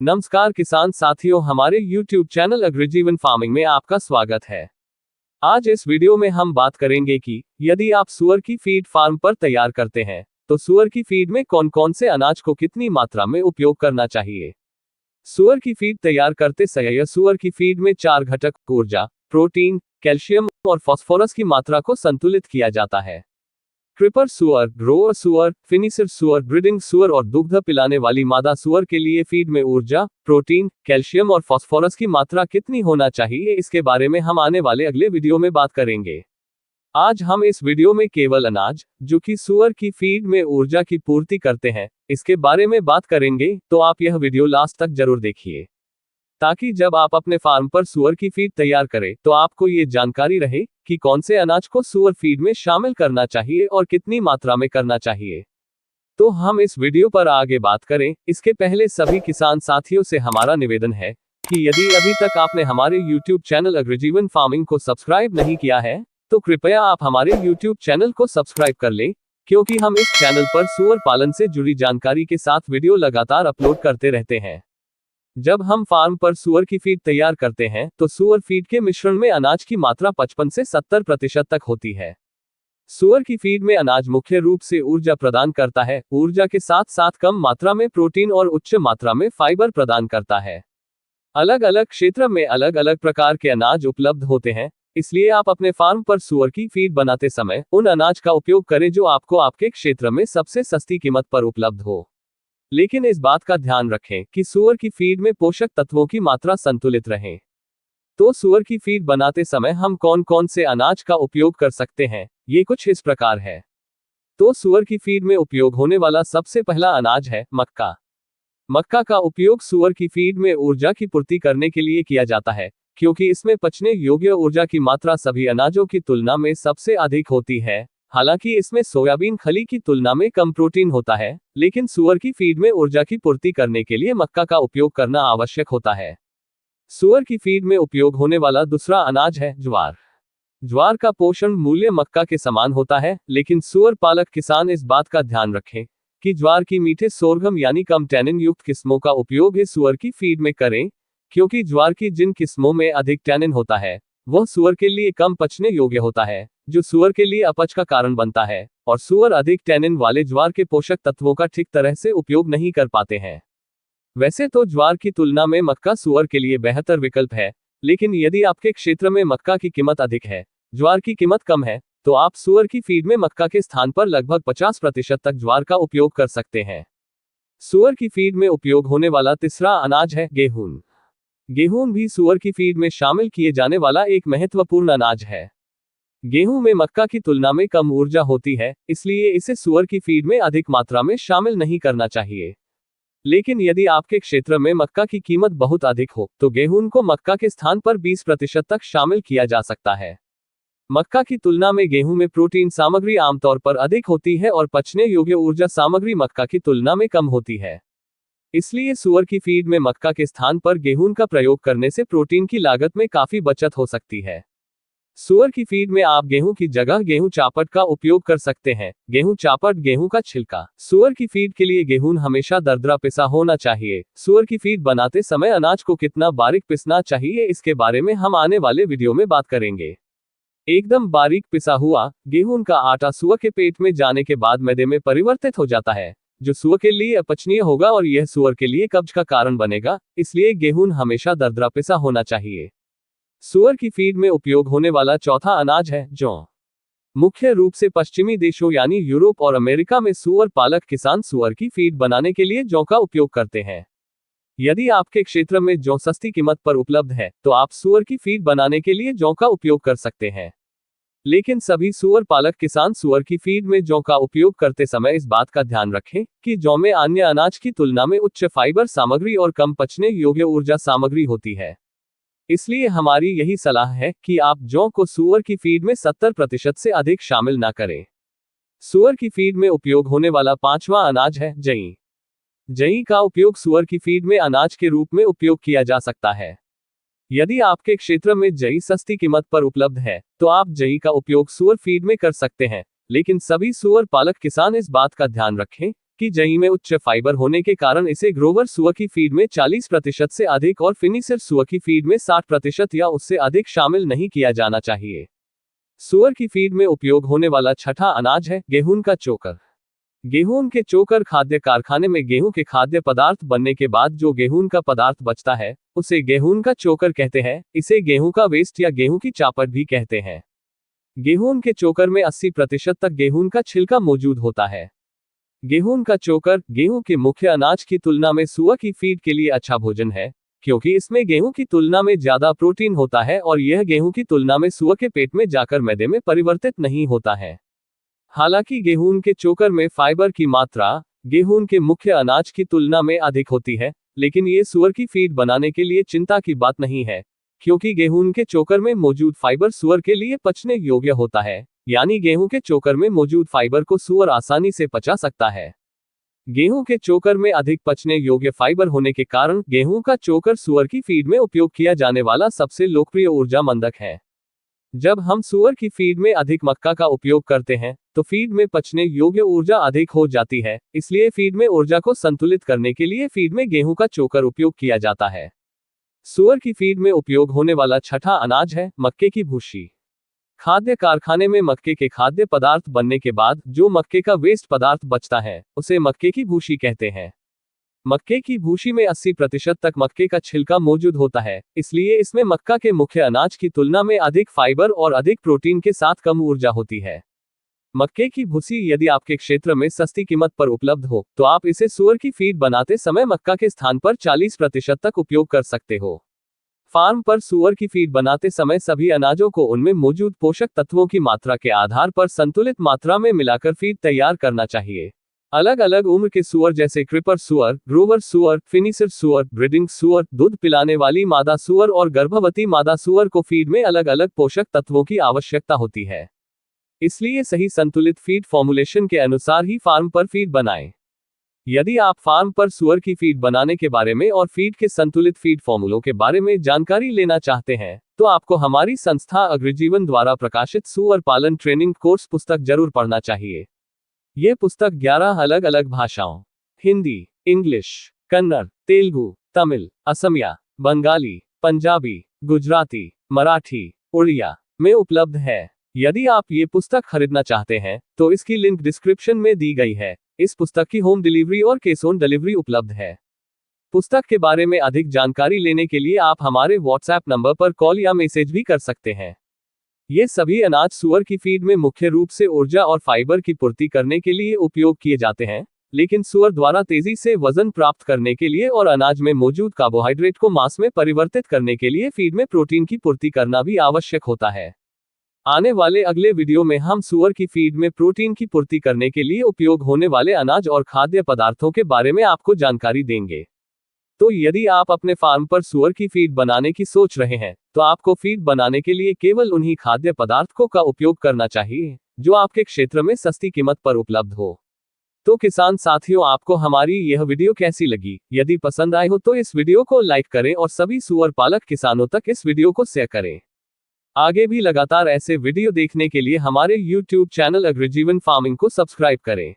नमस्कार किसान साथियों, हमारे YouTube चैनल अग्रिजीवन फार्मिंग में आपका स्वागत है। आज इस वीडियो में हम बात करेंगे कि यदि आप सुअर की फीड फार्म पर तैयार करते हैं तो सुअर की फीड में कौन कौन से अनाज को कितनी मात्रा में उपयोग करना चाहिए। सुअर की फीड तैयार करते समय सुअर की फीड में 4 घटक ऊर्जा, प्रोटीन, कैल्शियम और फास्फोरस की मात्रा को संतुलित किया जाता है। क्रीपर सुअर, ग्रोअर सुअर, फिनिशर सुअर, ब्रीडिंग सुअर और दुग्ध पिलाने वाली मादा सुअर के लिए फीड में ऊर्जा, प्रोटीन, कैल्शियम और फास्फोरस की मात्रा कितनी होना चाहिए, इसके बारे में हम आने वाले अगले वीडियो में बात करेंगे। आज हम इस वीडियो में केवल अनाज जो कि सुअर की फीड में ऊर्जा की पूर्ति करते हैं, इसके बारे में बात करेंगे, तो आप यह वीडियो लास्ट तक जरूर देखिए ताकि जब आप अपने फार्म पर सुअर की फीड तैयार करें तो आपको ये जानकारी रहे कि कौन से अनाज को सुअर फीड में शामिल करना चाहिए और कितनी मात्रा में करना चाहिए। तो हम इस वीडियो पर आगे बात करें, इसके पहले सभी किसान साथियों से हमारा निवेदन है कि यदि अभी तक आपने हमारे YouTube चैनल अग्रिजीवन फार्मिंग को सब्सक्राइब नहीं किया है तो कृपया आप हमारे YouTube चैनल को सब्सक्राइब कर लें, क्योंकि हम इस चैनल पर सुअर पालन से जुड़ी जानकारी के साथ वीडियो लगातार अपलोड करते रहते हैं। जब हम फार्म पर सुअर की फीड तैयार करते हैं तो सुअर फीड के मिश्रण में अनाज की मात्रा 55 से 70% तक होती है। सुअर की फीड में अनाज मुख्य रूप से ऊर्जा प्रदान करता है, ऊर्जा के साथ साथ कम मात्रा में प्रोटीन और उच्च मात्रा में फाइबर प्रदान करता है। अलग अलग क्षेत्र में अलग अलग प्रकार के अनाज उपलब्ध होते हैं, इसलिए आप अपने फार्म पर सुअर की फीड बनाते समय उन अनाज का उपयोग करें जो आपको आपके क्षेत्र में सबसे सस्ती कीमत पर उपलब्ध हो। लेकिन इस बात का ध्यान रखें कि सुअर की फीड में पोषक तत्वों की मात्रा संतुलित रहे। तो सुअर की फीड बनाते समय हम कौन कौन से अनाज का उपयोग कर सकते हैं, ये कुछ इस प्रकार है। तो सुअर की फीड में उपयोग होने वाला सबसे पहला अनाज है मक्का। मक्का का उपयोग सुअर की फीड में ऊर्जा की पूर्ति करने के लिए किया जाता है, क्योंकि इसमें पचने योग्य ऊर्जा की मात्रा सभी अनाजों की तुलना में सबसे अधिक होती है। हालांकि इसमें सोयाबीन खली की तुलना में कम प्रोटीन होता है, लेकिन सुअर की फीड में ऊर्जा की पूर्ति करने के लिए मक्का का उपयोग करना आवश्यक होता है। सुअर की फीड में उपयोग होने वाला दूसरा अनाज है ज्वार। ज्वार का पोषण मूल्य मक्का के समान होता है, लेकिन सुअर पालक किसान इस बात का ध्यान रखें कि ज्वार की मीठे सोरगम यानी कम टैनिन युक्त किस्मों का उपयोग इस सुअर की फीड में करें, क्योंकि ज्वार की जिन किस्मों में अधिक टैनिन होता है वह सुअर के लिए कम पचने योग्य होता है, जो सुअर के लिए अपच का कारण बनता है, और सुअर अधिक टैनिन वाले ज्वार के पोषक तत्वों का ठीक तरह से उपयोग नहीं कर पाते हैं। वैसे तो ज्वार की तुलना में मक्का सुअर के लिए बेहतर विकल्प है, लेकिन यदि आपके क्षेत्र में मक्का की कीमत अधिक है, ज्वार की कीमत कम है, तो आप सुअर की फीड में मक्का के स्थान पर लगभग 50% तक ज्वार का उपयोग कर सकते हैं। सुअर की फीड में उपयोग होने वाला तीसरा अनाज है गेहूं। गेहूं भी सुअर की फीड में शामिल किए जाने वाला एक महत्वपूर्ण अनाज है। गेहूं में मक्का की तुलना में कम ऊर्जा होती है, इसलिए इसे सुअर की फीड में अधिक मात्रा में शामिल नहीं करना चाहिए। लेकिन यदि आपके क्षेत्र में मक्का की कीमत बहुत अधिक हो तो गेहूं को मक्का के स्थान पर 20% तक शामिल किया जा सकता है। मक्का की तुलना में गेहूं में प्रोटीन सामग्री आमतौर पर अधिक होती है और पचने योग्य ऊर्जा सामग्री मक्का की तुलना में कम होती है। इसलिए सुअर की फीड में मक्का के स्थान पर गेहूं का प्रयोग करने से प्रोटीन की लागत में काफी बचत हो सकती है। सुअर की फीड में आप गेहूं की जगह गेहूं चापट का उपयोग कर सकते हैं। गेहूं चापट गेहूं का छिलका। सुअर की फीड के लिए गेहूं हमेशा दरदरा पिसा होना चाहिए। सुअर की फीड बनाते समय अनाज को कितना बारीक पिसना चाहिए, इसके बारे में हम आने वाले वीडियो में बात करेंगे। एकदम बारीक पिसा हुआ गेहूं का आटा सुअर के पेट में जाने के बाद मैदे में परिवर्तित हो जाता है, जो सुअर के लिए अपचनीय होगा और यह सुअर के लिए कब्ज का कारण बनेगा। इसलिए गेहूं हमेशा दरदरा पिसा होना चाहिए। सुअर की फीड में उपयोग होने वाला चौथा अनाज है जौ। मुख्य रूप से पश्चिमी देशों यानी यूरोप और अमेरिका में सुअर पालक किसान सुअर की फीड बनाने के लिए जौ का उपयोग करते हैं। यदि आपके क्षेत्र में जौ सस्ती कीमत पर उपलब्ध है तो आप सुअर की फीड बनाने के लिए जौ का उपयोग कर सकते हैं। लेकिन सभी सुअर पालक किसान सुअर की फीड में जौ का उपयोग करते समय इस बात का ध्यान रखें कि जौ में अन्य अनाज की तुलना में उच्च फाइबर सामग्री और कम पचने योग्य ऊर्जा सामग्री होती है। इसलिए हमारी यही सलाह है कि आप जौ को सुअर की फीड में 70% से अधिक शामिल ना करें। सुअर की फीड में उपयोग होने वाला पांचवा अनाज है जई। जई का उपयोग सुअर की फीड में अनाज के रूप में उपयोग किया जा सकता है। यदि आपके क्षेत्र में जई सस्ती कीमत पर उपलब्ध है तो आप जई का उपयोग सुअर फीड में कर सकते हैं, लेकिन सभी सुअर पालक किसान इस बात का ध्यान रखें की जई में उच्च फाइबर होने के कारण इसे ग्रोवर सुअर की फीड में 40% से अधिक और फिनिशर सुअर की फीड में 60% या उससे अधिक शामिल नहीं किया जाना चाहिए। सुअर की फीड में उपयोग होने वाला छठा अनाज है गेहूं का चोकर। गेहूं के चोकर खाद्य कारखाने में गेहूं के खाद्य पदार्थ बनने के बाद जो गेहूं का पदार्थ बचता है उसे गेहूं का चोकर कहते हैं। इसे गेहूं का वेस्ट या गेहूं की चापट भी कहते हैं। गेहूं के चोकर में 80% तक गेहूं का छिलका मौजूद होता है। गेहूं का चोकर गेहूं के मुख्य अनाज की तुलना में सुअर की फीड के लिए अच्छा भोजन है, क्योंकि इसमें गेहूं की तुलना में ज्यादा प्रोटीन होता है और यह गेहूं की तुलना में सुअर के पेट में जाकर मैदे में परिवर्तित नहीं होता है। हालांकि गेहूं के चोकर में फाइबर की मात्रा गेहूं के मुख्य अनाज की तुलना में अधिक होती है, लेकिन ये सुअर की फीड बनाने के लिए चिंता की बात नहीं है, क्योंकि गेहूं के चोकर में मौजूद फाइबर सुअर के लिए पचने योग्य होता है, यानी गेहूं के चोकर में मौजूद फाइबर को सुअर आसानी से पचा सकता है। गेहूं के चोकर में अधिक पचने योग्य फाइबर होने के कारण गेहूं का चोकर सुअर की फीड में उपयोग किया जाने वाला सबसे लोकप्रिय ऊर्जा मंदक है। जब हम सुअर की फीड में अधिक मक्का का उपयोग करते हैं तो फीड में पचने योग्य ऊर्जा अधिक हो जाती है, इसलिए फीड में ऊर्जा को संतुलित करने के लिए फीड में गेहूं का चोकर उपयोग किया जाता है। सुअर की फीड में उपयोग होने वाला छठा अनाज है मक्के की भूसी। खाद्य कारखाने में मक्के के खाद्य पदार्थ बनने के बाद जो मक्के का वेस्ट पदार्थ बचता है उसे मक्के की भूसी कहते हैं। मक्के की भूसी में 80% तक मक्के का छिलका मौजूद होता है, इसलिए इसमें मक्का के मुख्य अनाज की तुलना में अधिक फाइबर और अधिक प्रोटीन के साथ कम ऊर्जा होती है। मक्के की भूसी यदि आपके क्षेत्र में सस्ती कीमत पर उपलब्ध हो तो आप इसे सुअर की फीड बनाते समय मक्का के स्थान पर 40% तक उपयोग कर सकते हो। फार्म पर सुअर की फीड बनाते समय सभी अनाजों को उनमें मौजूद पोषक तत्वों की मात्रा के आधार पर संतुलित मात्रा में मिलाकर फीड तैयार करना चाहिए। अलग अलग उम्र के सुअर जैसे क्रिपर सुअर, ग्रोवर सुअर, फिनिशर सुअर, ब्रीडिंग सुअर, दूध पिलाने वाली मादा सुअर और गर्भवती मादा सुअर को फीड में अलग अलग पोषक तत्वों की आवश्यकता होती है। इसलिए सही संतुलित फीड फॉर्मुलेशन के अनुसार ही फार्म पर फीड बनाएं। यदि आप फार्म पर सुअर की फीड बनाने के बारे में और फीड के संतुलित फीड फॉर्मूलों के बारे में जानकारी लेना चाहते हैं तो आपको हमारी संस्था अग्रजीवन द्वारा प्रकाशित सुअर पालन ट्रेनिंग कोर्स पुस्तक जरूर पढ़ना चाहिए। यह पुस्तक 11 अलग अलग भाषाओं हिंदी, इंग्लिश, कन्नड़, तेलुगु, तमिल, असमिया, बंगाली, पंजाबी, गुजराती, मराठी, उड़िया में उपलब्ध है। यदि आप ये पुस्तक खरीदना चाहते हैं तो इसकी लिंक डिस्क्रिप्शन में दी गई है। इस पुस्तक की होम डिलीवरी और कैश ऑन डिलीवरी उपलब्ध है। पुस्तक के बारे में अधिक जानकारी लेने के लिए आप हमारे व्हाट्सएप नंबर पर कॉल या मैसेज भी कर सकते हैं। ये सभी अनाज सुअर की फीड में मुख्य रूप से ऊर्जा और फाइबर की पूर्ति करने के लिए उपयोग किए जाते हैं, लेकिन सुअर द्वारा तेजी से वजन प्राप्त करने के लिए और अनाज में मौजूद कार्बोहाइड्रेट को मांस में परिवर्तित करने के लिए फीड में प्रोटीन की पूर्ति करना भी आवश्यक होता है। आने वाले अगले वीडियो में हम सुअर की फीड में प्रोटीन की पूर्ति करने के लिए उपयोग होने वाले अनाज और खाद्य पदार्थों के बारे में आपको जानकारी देंगे। तो यदि आप अपने फार्म पर सुअर की फीड बनाने की सोच रहे हैं तो आपको फीड बनाने के लिए केवल उन्हीं खाद्य पदार्थों का उपयोग करना चाहिए जो आपके क्षेत्र में सस्ती कीमत पर उपलब्ध हो। तो किसान साथियों, आपको हमारी यह वीडियो कैसी लगी? यदि पसंद आए हो तो इस वीडियो को लाइक करें और सभी सुअर पालक किसानों तक इस वीडियो को शेयर करें। आगे भी लगातार ऐसे वीडियो देखने के लिए हमारे YouTube चैनल अग्रजीवन फार्मिंग को सब्सक्राइब करें।